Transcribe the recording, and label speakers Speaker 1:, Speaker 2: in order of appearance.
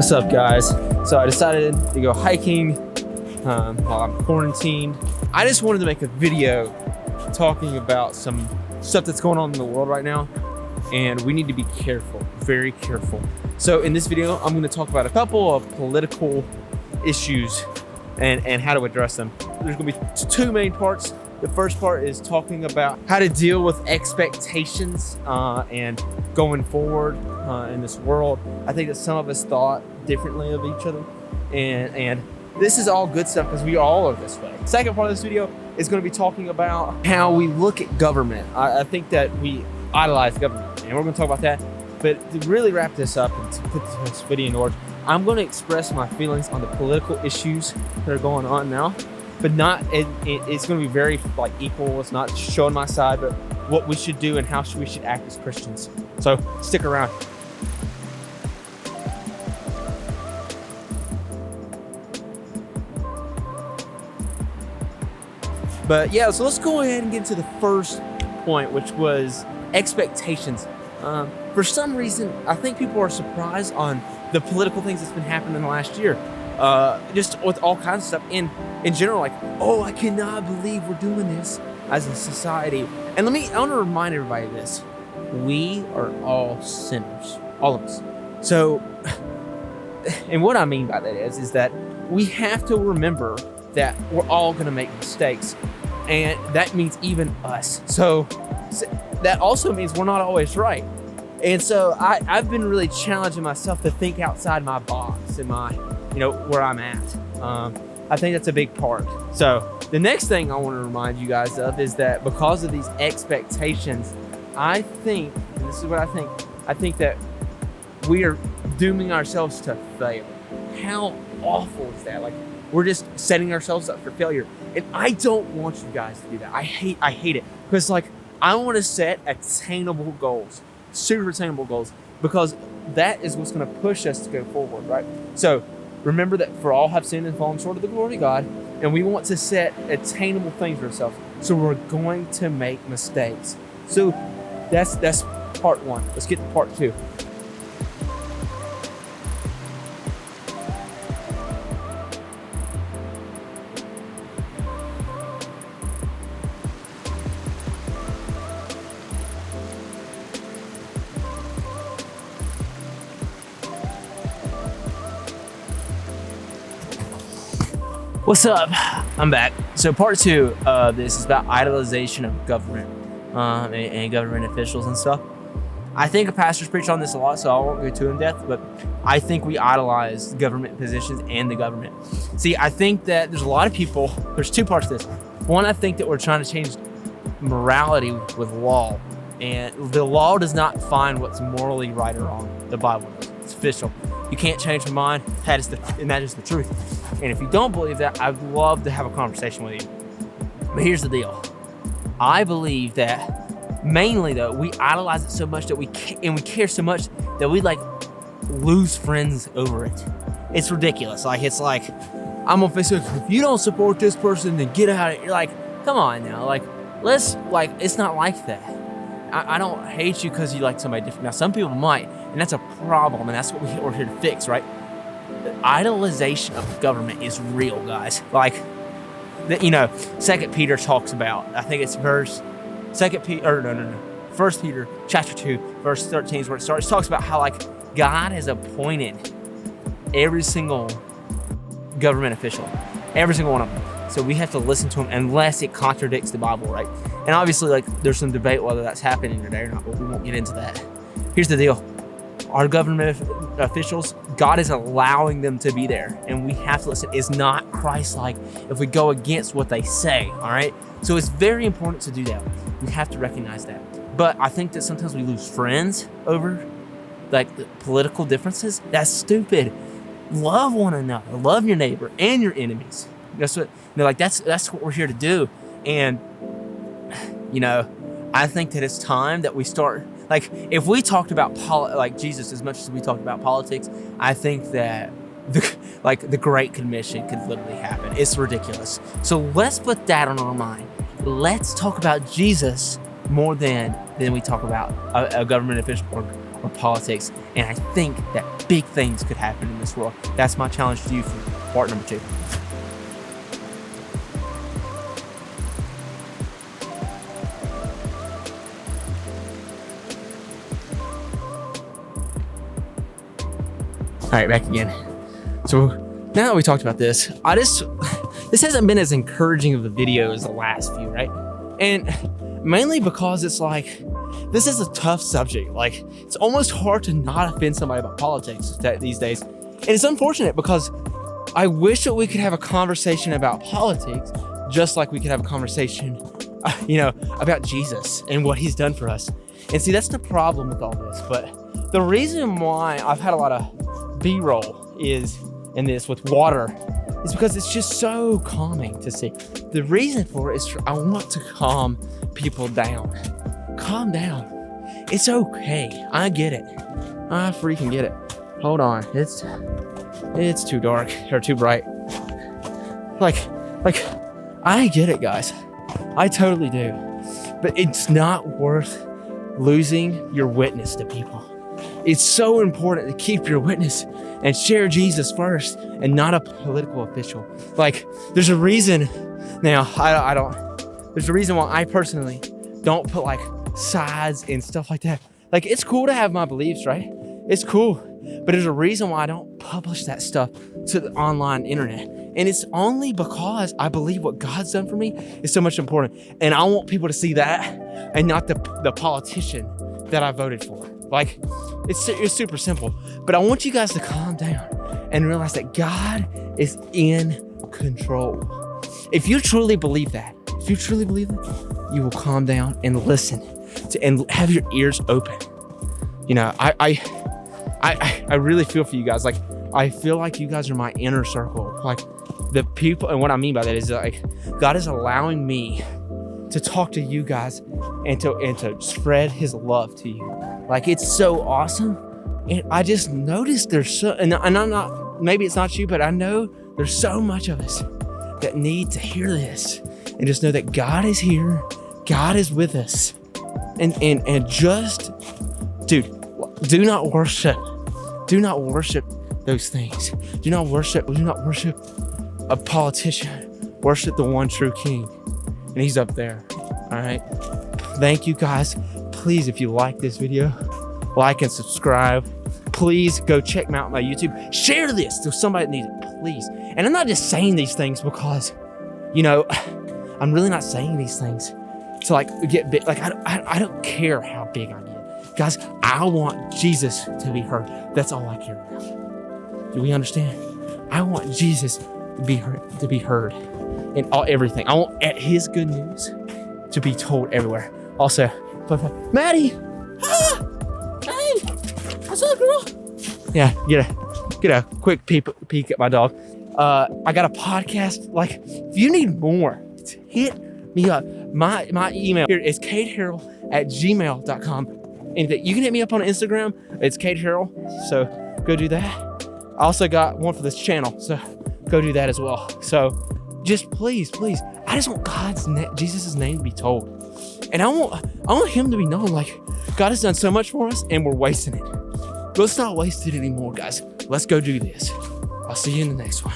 Speaker 1: What's up, guys? So I decided to go hiking while I'm quarantined. I just wanted to make a video talking about some stuff that's going on in the world right now, and we need to be careful, very careful. So in this video, I'm going to talk about a couple of political issues and how to address them. There's going to be two main parts. The first part is talking about how to deal with expectations and going forward in this world. I think that some of us thought differently of each other, and this is all good stuff because we all are this way. Second part of this video is going to be talking about how we look at government. I think that we idolize government, and we're going to talk about that. But to really wrap this up and to put this video in order, I'm going to express my feelings on the political issues that are going on now. But not, it's going to be very equal. It's not showing my side, but what we should do and how we should act as Christians. So stick around. But yeah, so let's go ahead and get into the first point, which was expectations. For some reason, I think people are surprised on the political things that's been happening in the last year. Just with all kinds of stuff in general, like, oh, I cannot believe we're doing this as a society. And I want to remind everybody of this. We are all sinners, all of us. So, and what I mean by that is that we have to remember that we're all going to make mistakes, and that means even us. So that also means we're not always right. And so I've been really challenging myself to think outside my box and where I'm at. I think that's a big part. So the next thing I want to remind you guys of is that because of these expectations, I think, and this is what I think that we are dooming ourselves to fail. How awful is that? Like, we're just setting ourselves up for failure. And I don't want you guys to do that. I hate it. Because I want to set attainable goals, super attainable goals, because that is what's going to push us to go forward, right? So remember that for all have sinned and fallen short of the glory of God, and we want to set attainable things for ourselves. So we're going to make mistakes. So that's part one. Let's get to part two. What's up? I'm back. So part two of this is about idolization of government and government officials and stuff. I think a pastor's preached on this a lot, so I won't go too in depth, but I think we idolize government positions and the government. See, I think that there's a lot of people, there's two parts to this. One, I think that we're trying to change morality with law, and the law does not find what's morally right or wrong. The Bible does. It's official. You can't change your mind. That is the truth. And if you don't believe that, I'd love to have a conversation with you. But here's the deal. I believe that mainly, though, we idolize it so much that we care so much that we lose friends over it. It's ridiculous. It's like, I'm on Facebook. If you don't support this person, then get out of it. You're like, come on now. It's not like that. I don't hate you because you like somebody different. Now, some people might, and that's a problem, and that's what we're here to fix, right? The idolization of government is real, guys. 2 Peter talks about, I think it's First Peter chapter 2, verse 13 is where it starts. It talks about how God has appointed every single government official, every single one of them. So we have to listen to them unless it contradicts the Bible, right? And obviously, there's some debate whether that's happening today or not, but we won't get into that. Here's the deal. Our government officials, God is allowing them to be there, and we have to listen. It's not Christ-like if we go against what they say, all right? So it's very important to do that. We have to recognize that. But I think that sometimes we lose friends over political differences. That's stupid. Love one another. Love your neighbor and your enemies. That's what that's what we're here to do. And I think that it's time that we start. If we talked about Jesus as much as we talked about politics, I think that the Great Commission could literally happen. It's ridiculous. So let's put that on our mind. Let's talk about Jesus more than we talk about a government official or politics. And I think that big things could happen in this world. That's my challenge to you for part number 2. All right, back again. So now that we talked about this, this hasn't been as encouraging of a video as the last few, right? And mainly because it's like, this is a tough subject. Like, it's almost hard to not offend somebody about politics these days. And it's unfortunate because I wish that we could have a conversation about politics just like we could have a conversation, about Jesus and what he's done for us. And see, that's the problem with all this. But the reason why I've had a lot of B-roll is in this with water is because it's just so calming to see. The reason for it is I want to calm people down. Calm down. It's okay. I get it. I freaking get it. Hold on. It's too dark or too bright. Like, I get it, guys. I totally do. But it's not worth losing your witness to people. It's so important to keep your witness and share Jesus first and not a political official. Like, there's a reason now, there's a reason why I personally don't put like sides and stuff like that. Like, it's cool to have my beliefs, right? It's cool. But there's a reason why I don't publish that stuff to the online internet. And it's only because I believe what God's done for me is so much important. And I want people to see that and not the politician that I voted for. Like, it's super simple. But I want you guys to calm down and realize that God is in control. If you truly believe that, you will calm down and listen and have your ears open. I really feel for you guys. Like, I feel like you guys are my inner circle. Like, the people, and what I mean by that is like, God is allowing me to talk to you guys and to spread his love to you. Like, it's so awesome. And I just noticed there's and I'm not, maybe it's not you, but I know there's so much of us that need to hear this and just know that God is here. God is with us. And just, dude, do not worship those things. Do not worship a politician. Worship the one true King. And he's up there. All right. Thank you, guys. Please, if you like this video, like and subscribe. Please go check me out on my YouTube. Share this to somebody that needs it, please. And I'm not just saying these things because, I'm really not saying these things to like get big. Like, I don't care how big I get. Guys, I want Jesus to be heard. That's all I care about. Do we understand? I want Jesus to be heard in everything. I want his good news to be told everywhere. Also, Maddie, hey, what's up, girl? Yeah, get a quick peek at my dog. I got a podcast. Like, if you need more, hit me up. My email here is kateharrell@gmail.com. And you can hit me up on Instagram. It's Kate Harrell. So go do that. I also got one for this channel. So go do that as well. So just please, I just want Jesus' name to be told. And I want him to be known. Like, God has done so much for us and we're wasting it. Let's not waste it anymore, guys. Let's go do this. I'll see you in the next one.